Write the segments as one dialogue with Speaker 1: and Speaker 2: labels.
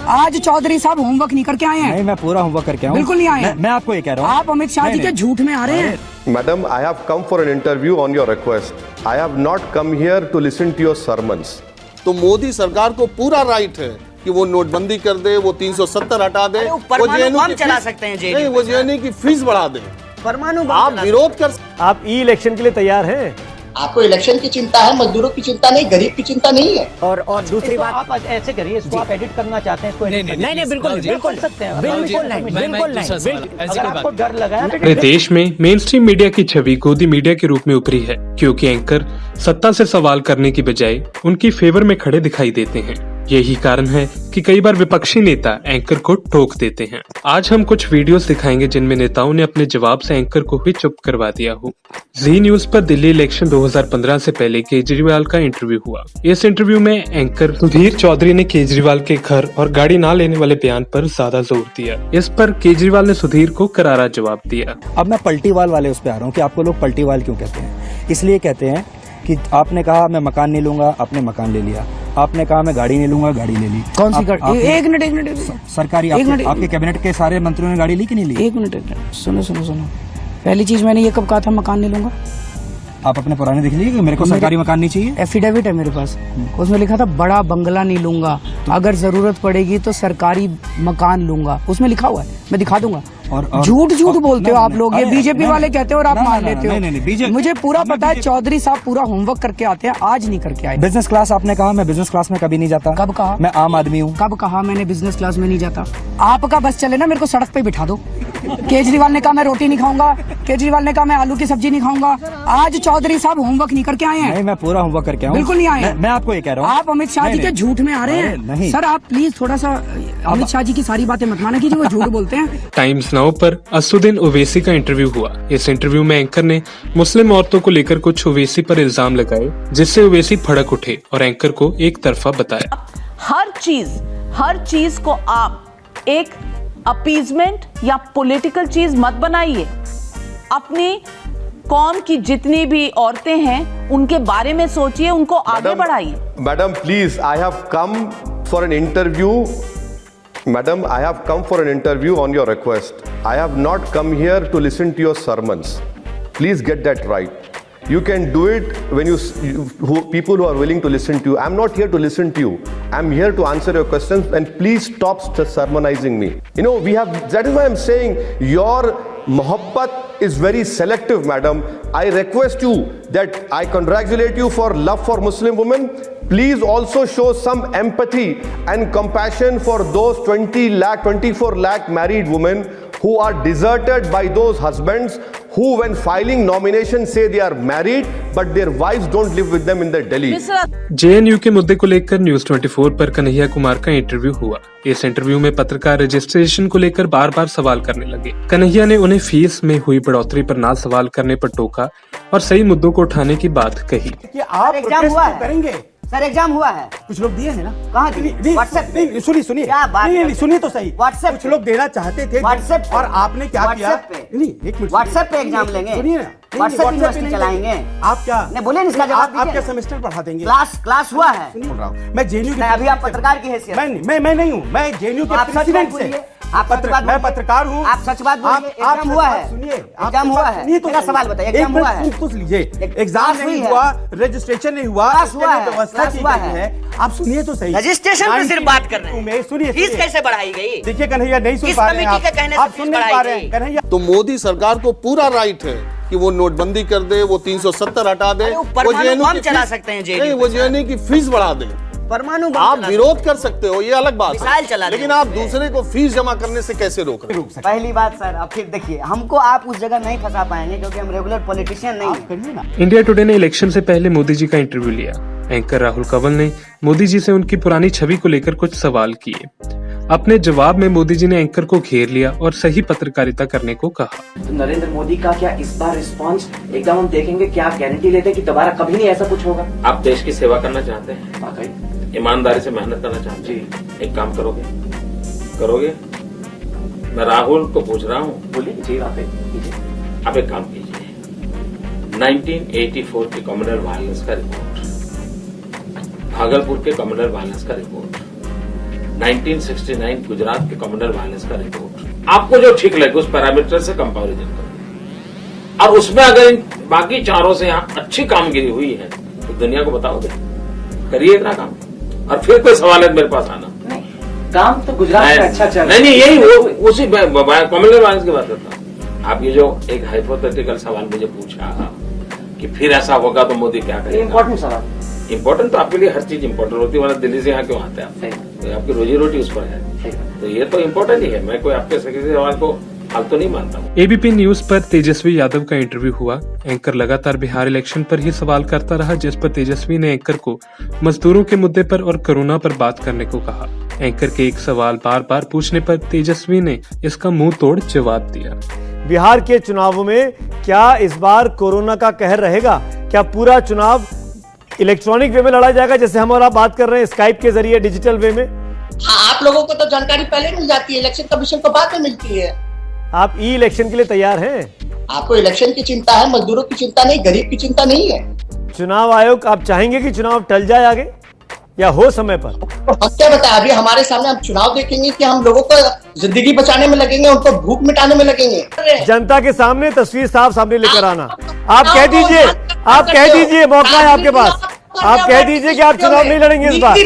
Speaker 1: आज चौधरी साहब होमवर्क नहीं करके आए हैं।
Speaker 2: नहीं, मैं पूरा होमवर्क करके आया हूं।
Speaker 1: बिल्कुल नहीं आए।
Speaker 2: मैं आपको ये कह रहा हूँ,
Speaker 1: आप अमित शाह जी के झूठ में आ रहे हैं।
Speaker 3: Madam, I have come for an interview on your request. I have not come here to listen to your sermons.
Speaker 4: तो मोदी सरकार को पूरा राइट है कि वो नोटबंदी कर दे, वो 370 हटा दे, वो जेएनयू
Speaker 1: चला सकते हैं
Speaker 4: नहीं, वो जेएनयू की फीस बढ़ा दे।
Speaker 1: परमाणु
Speaker 4: आप विरोध कर,
Speaker 2: आप ई इलेक्शन के लिए तैयार हैं?
Speaker 5: आपको इलेक्शन की चिंता है, मजदूरों की चिंता नहीं, गरीब की चिंता नहीं है।
Speaker 1: और दूसरी बात,
Speaker 2: आप ऐसे करिए, इसको आप एडिट करना चाहते हैं, इसको
Speaker 1: नहीं बिल्कुल सकते हैं, बिल्कुल नहीं।
Speaker 2: अगर आपको डर लगा है
Speaker 6: पूरे देश में मेन स्ट्रीम मीडिया की छवि गोदी मीडिया के रूप में उभरी है, क्योंकि एंकर सत्ता से सवाल करने की बजाय उनकी फेवर में खड़े दिखाई देते हैं। यही कारण है कि कई बार विपक्षी नेता एंकर को टोक देते हैं। आज हम कुछ वीडियोस दिखाएंगे जिनमें नेताओं ने अपने जवाब से एंकर को ही चुप करवा दिया हो। जी न्यूज पर दिल्ली इलेक्शन 2015 से पहले केजरीवाल का इंटरव्यू हुआ। इस इंटरव्यू में एंकर सुधीर चौधरी ने केजरीवाल के घर और गाड़ी ना लेने वाले बयान पर ज्यादा जोर दिया। इस पर केजरीवाल ने सुधीर को करारा जवाब दिया।
Speaker 2: अब मैं पलटीवाल वाले उस पे आ रहा हूँ कि आपको लोग पलटीवाल क्यों कहते हैं। इसलिए कहते हैं कि आपने कहा मैं मकान नहीं लूंगा, आपने मकान ले लिया। आपने कहा मैं गाड़ी नहीं लूंगा, गाड़ी ले ली।
Speaker 1: कौन सी गाड़ी? एक मिनट
Speaker 2: सरकारी आपके कैबिनेट के सारे मंत्रियों ने गाड़ी ली कि नहीं ली?
Speaker 1: एक मिनट सुनो। पहली चीज मैंने ये कब कहा था मकान नहीं लूंगा?
Speaker 2: आप अपने पुराने देख लीजिए कि मेरे को सरकारी मकान नहीं चाहिए।
Speaker 1: एफिडेविट है मेरे पास, उसमें लिखा था बड़ा बंगला नहीं लूंगा, अगर जरूरत पड़ेगी तो सरकारी मकान लूंगा। उसमें लिखा हुआ है, मैं दिखा दूंगा। और झूठ बोलते हो आप लोग, ये बीजेपी वाले कहते हो और आप मान लेते हो। मुझे पूरा पता है, चौधरी साहब पूरा होमवर्क करके आते हैं, आज नहीं करके आए।
Speaker 2: बिजनेस क्लास आपने कहा, मैं बिजनेस क्लास में कभी नहीं जाता।
Speaker 1: कब कहा?
Speaker 2: मैं आम आदमी हूँ।
Speaker 1: कब कहा मैंने बिजनेस क्लास में नहीं जाता? आपका बस चले ना, मेरे को सड़क पे बिठा दो। केजरीवाल ने कहा मैं रोटी नहीं खाऊंगा, केजरीवाल ने कहा मैं आलू की सब्जी नहीं खाऊंगा। आज चौधरी साहब होमवर्क नहीं करके आए हैं।
Speaker 2: नहीं, मैं पूरा होमवर्क करके आया हूं।
Speaker 1: बिल्कुल नहीं आए।
Speaker 2: मैं आपको ये कह रहा हूँ,
Speaker 1: आप अमित शाह जी के झूठ में आ रहे हैं।
Speaker 2: नहीं
Speaker 1: सर, आप प्लीज थोड़ा सा अमित शाह जी की सारी बातें मत माना कीजिए, वो झूठ बोलते हैं।
Speaker 6: टाइम्स नाउ पर असुद्दीन ओवैसी का इंटरव्यू हुआ। इस इंटरव्यू में एंकर ने मुस्लिम औरतों को लेकर कुछ ओवैसी पर इल्जाम लगाए, जिससे ओवैसी भड़क उठे और एंकर को एक तरफा बताया।
Speaker 7: हर चीज को आप एक अपीजमेंट या पॉलिटिकल चीज मत बनाइए। अपनी कौम की जितनी भी औरतें हैं उनके बारे में सोचिए, उनको आगे बढ़ाइए।
Speaker 3: Madam, please, I have come for an interview. Madam, I have come for an interview on your request. I have not come here to listen to your sermons. Please get that right. You can do it when people who are willing to listen to you. I'm not here to listen to you. I'm here to answer your questions, and please stop sermonizing me. You know, that is why I'm saying your mohabbat is very selective, madam. I request you that I congratulate you for love for Muslim women. Please also show some empathy and compassion for those 24 lakh married women who are deserted by those husbands who, when filing nominations, say they are married but their wives don't live with them in their Delhi.
Speaker 6: JNU के मुद्दे को लेकर news 24 पर कन्हैया कुमार का interview हुआ। इस interview में पत्रकार रजिस्ट्रेशन को लेकर बार बार सवाल करने लगे। कन्हैया ने उन्हें फीस में हुई बढ़ोतरी पर ना सवाल करने पर टोका और सही मुद्दों को उठाने की बात कही।
Speaker 2: कि आप
Speaker 1: एग्जाम हुआ है?
Speaker 2: करेंगे
Speaker 1: सर, एग्जाम हुआ है,
Speaker 2: कुछ लोग दिए हैं ना।
Speaker 1: कहाँ दिए? व्हाट्सएप पे।
Speaker 2: सुनिए
Speaker 1: क्या बात है?
Speaker 2: सुनिए तो सही।
Speaker 1: व्हाट्सएप
Speaker 2: कुछ लोग देना चाहते थे
Speaker 1: व्हाट्सएप
Speaker 2: और आपने क्या किया? नहीं, एक मिनट,
Speaker 1: व्हाट्सएप पे एग्जाम लेंगे,
Speaker 2: सुनिए ना,
Speaker 1: व्हाट्सएप यूनिवर्सिटी चलाएंगे।
Speaker 2: आप क्या
Speaker 1: नहीं बोले, इसका जवाब
Speaker 2: आप क्या सेमेस्टर बढ़ा देंगे?
Speaker 1: क्लास हुआ है।
Speaker 2: बोल रहा हूँ मैं जेएनयू के।
Speaker 1: अभी आप पत्रकार की हैसियत?
Speaker 2: मैं नहीं हूँ, मैं जेएनयू के प्रेसिडेंट से। मैं पत्रकार हूँ।
Speaker 1: आप सच बात बोलिए। एग्जाम हुआ है?
Speaker 2: सुनिए,
Speaker 1: एग्जाम हुआ है? मेरा सवाल बताइए, एग्जाम हुआ है?
Speaker 2: कुछ लीजिए, एग्जाम नहीं हुआ, रजिस्ट्रेशन नहीं हुआ, व्यवस्था की गई है। आप सुनिए तो सही।
Speaker 1: रजिस्ट्रेशन पे सिर्फ बात कर रहे हैं।
Speaker 2: सुनिए,
Speaker 1: फीस कैसे बढ़ाई गई?
Speaker 2: देखिए कन्हैया, नहीं सुन पा रहे हैं आप सुन नहीं पा रहे हैं कन्हैया।
Speaker 4: तो मोदी सरकार को पूरा राइट है कि वो नोटबंदी कर दे, वो 370 हटा दे, वो जेएनयू
Speaker 1: चला सकते हैं,
Speaker 4: नहीं, वो जेएनयू की फीस बढ़ा दे।
Speaker 1: परमाणु
Speaker 4: आप विरोध कर सकते हो, ये अलग बात
Speaker 1: है,
Speaker 4: लेकिन आप दूसरे को फीस जमा करने से कैसे रोक रहे?
Speaker 1: पहली बात सर, अब फिर देखिए, हमको आप उस जगह नहीं फंसा पाएंगे क्योंकि हम रेगुलर पॉलिटिशियन नहीं हैं।
Speaker 6: इंडिया टुडे ने इलेक्शन से पहले मोदी जी का इंटरव्यू लिया। एंकर राहुल कंवल ने मोदी जी से उनकी पुरानी छवि को लेकर कुछ सवाल किए। अपने जवाब में मोदी जी ने एंकर को घेर लिया और सही पत्रकारिता करने को कहा।
Speaker 8: तो नरेंद्र मोदी का क्या इस बार रिस्पांस एकदम हम देखेंगे? क्या आप गारंटी लेते हैं कि दोबारा कभी नहीं ऐसा कुछ होगा?
Speaker 9: आप देश की सेवा करना चाहते हैं,
Speaker 8: वाकई
Speaker 9: ईमानदारी से मेहनत करना चाहते हैं, एक काम करोगे? मैं राहुल को पूछ रहा हूँ,
Speaker 8: बोलिए जी।
Speaker 9: आप एक काम कीजिए, 1984 के कम्युनल वायलेंस का रिपोर्ट, भागलपुर के कम्युनल वायलेंस का रिपोर्ट, 1969 गुजरात के कम्युनल वायलेंस का रिपोर्ट, आपको जो ठीक लगे उस पैरामीटर से कंपैरिजन करो, और उसमें अगर इन बाकी चारों से यहाँ अच्छी कामगिरी हुई है तो दुनिया को बताओगे, करिए इतना काम, और फिर कोई सवाल है मेरे पास आना।
Speaker 8: काम तो गुजरात में अच्छा चल रहा है।
Speaker 9: नहीं, यही उसी कम्युनल वायलेंस की बात करता हूँ। आप ये जो एक हाइपोथेटिकल सवाल मुझे पूछा कि फिर ऐसा होगा तो मोदी क्या करेगा,
Speaker 8: इम्पोर्टेंट सवाल।
Speaker 9: इम्पोर्टेंट तो आपके लिए हर चीज इम्पोर्टेंट होती है, वरना दिल्ली से यहाँ क्यों आते हैं आप? तो आपकी रोजी रोटी उस पर है, तो ये तो इम्पोर्टेंट ही है। मैं कोई आपके किसी सवाल को फालतू नहीं मानता हूँ।
Speaker 6: एबीपी न्यूज पर तेजस्वी यादव का इंटरव्यू हुआ। एंकर लगातार बिहार इलेक्शन पर ही सवाल करता रहा, जिस पर तेजस्वी ने एंकर को मजदूरों के मुद्दे पर और कोरोना पर बात करने को कहा। एंकर के एक सवाल बार बार पूछने पर तेजस्वी ने इसका मुंह तोड़ जवाब दिया।
Speaker 10: बिहार के चुनावों में क्या इस बार कोरोना का कहर रहेगा? क्या पूरा चुनाव इलेक्ट्रॉनिक वे में लड़ा जाएगा, जैसे हम और आप बात कर रहे हैं स्काइप के जरिए, डिजिटल वे में?
Speaker 5: आप लोगों को तो जानकारी पहले मिल जाती है, इलेक्शन कमीशन को बाद में मिलती है।
Speaker 10: आप ई इलेक्शन के लिए तैयार हैं?
Speaker 5: आपको इलेक्शन की चिंता है, मजदूरों की चिंता नहीं, गरीब की चिंता नहीं है।
Speaker 10: चुनाव आयोग, आप चाहेंगे कि चुनाव टल जाए आगे या हो समय पर?
Speaker 5: हम क्या बताएं, अभी हमारे सामने हम चुनाव देखेंगे कि हम लोगों को जिंदगी बचाने में लगेंगे, उनको भूख मिटाने में लगेंगे।
Speaker 10: जनता के सामने तस्वीर साफ सामने लेकर आना। आप कह दीजिए, मौका है आपके पास। आप कह दीजिए कि आप चुनाव नहीं लड़ेंगे इस बार।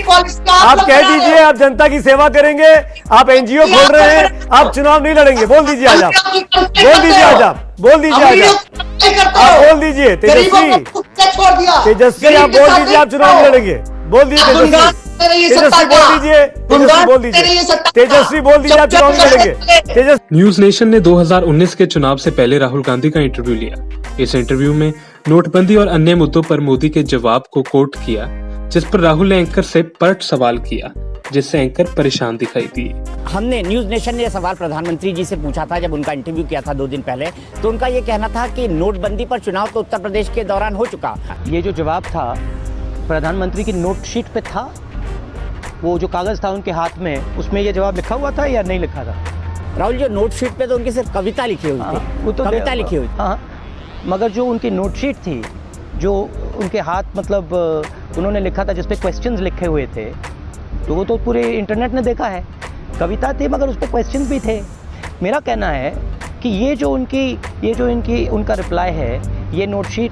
Speaker 10: आप कह दीजिए आप जनता की सेवा करेंगे, आप एनजीओ खोल रहे हैं, आप चुनाव नहीं लड़ेंगे। बोल दीजिए आज आप, बोल दीजिए आज आप, बोल दीजिए आज आप, बोल दीजिए तेजस्वी, आप बोल दीजिए आप चुनाव नहीं लड़ेंगे। बोल दीजिए तेजस्वी, बोल दीजिए आप चुनाव नहीं लड़ेंगे।
Speaker 6: न्यूज नेशन ने 2019 के चुनाव से पहले राहुल गांधी का इंटरव्यू लिया। इस इंटरव्यू में नोटबंदी और अन्य मुद्दों पर मोदी के जवाब को कोट किया, जिस पर राहुल ने एंकर से पलट सवाल किया, जिससे एंकर परेशान दिखाई दिए।
Speaker 11: हमने न्यूज नेशन ने यह सवाल प्रधानमंत्री जी से पूछा था जब उनका इंटरव्यू किया था 2 दिन पहले, तो उनका ये कहना था कि नोटबंदी पर चुनाव तो उत्तर प्रदेश के दौरान हो चुका।
Speaker 12: ये जो जवाब था प्रधानमंत्री की नोट शीट पे था, वो जो कागज था उनके हाथ में, उसमें ये जवाब लिखा हुआ था या नहीं लिखा था?
Speaker 11: राहुल, जो नोट शीट पे तो उनकी सिर्फ कविता लिखी हुई थी,
Speaker 12: वो तो
Speaker 11: कविता लिखी हुई।
Speaker 12: हाँ, मगर जो उनकी नोट शीट थी, जो उनके हाथ मतलब उन्होंने लिखा था, जिसपे क्वेश्चंस लिखे हुए थे, तो वो तो पूरे इंटरनेट ने देखा है। कविता थी मगर उस पर क्वेश्चंस भी थे। मेरा कहना है कि ये जो उनका रिप्लाई है, ये नोट शीट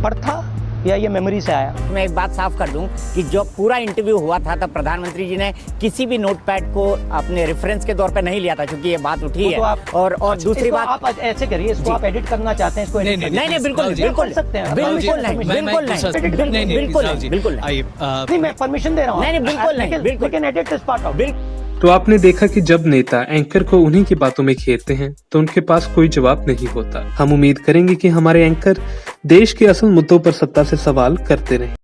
Speaker 12: पर था या ये मेमोरी से आया?
Speaker 11: मैं एक बात साफ कर दूं कि जो पूरा इंटरव्यू हुआ था तब प्रधानमंत्री जी ने किसी भी नोटपैड को अपने रेफरेंस के तौर पे नहीं लिया था, क्योंकि ये बात उठी है। और दूसरी बात,
Speaker 12: आप ऐसे करिए, इसको आप एडिट करना चाहते हैं, इसको
Speaker 11: नहीं, बिल्कुल सकते हैं, बिल्कुल
Speaker 12: नहीं, मैं परमिशन दे रहा हूँ।
Speaker 11: नहीं, बिल्कुल
Speaker 12: एडिट दिस पार्ट ऑफ।
Speaker 6: तो आपने देखा कि जब नेता एंकर को उन्हीं की बातों में घेरते हैं तो उनके पास कोई जवाब नहीं होता। हम उम्मीद करेंगे कि हमारे एंकर देश के असल मुद्दों पर सत्ता से सवाल करते रहें।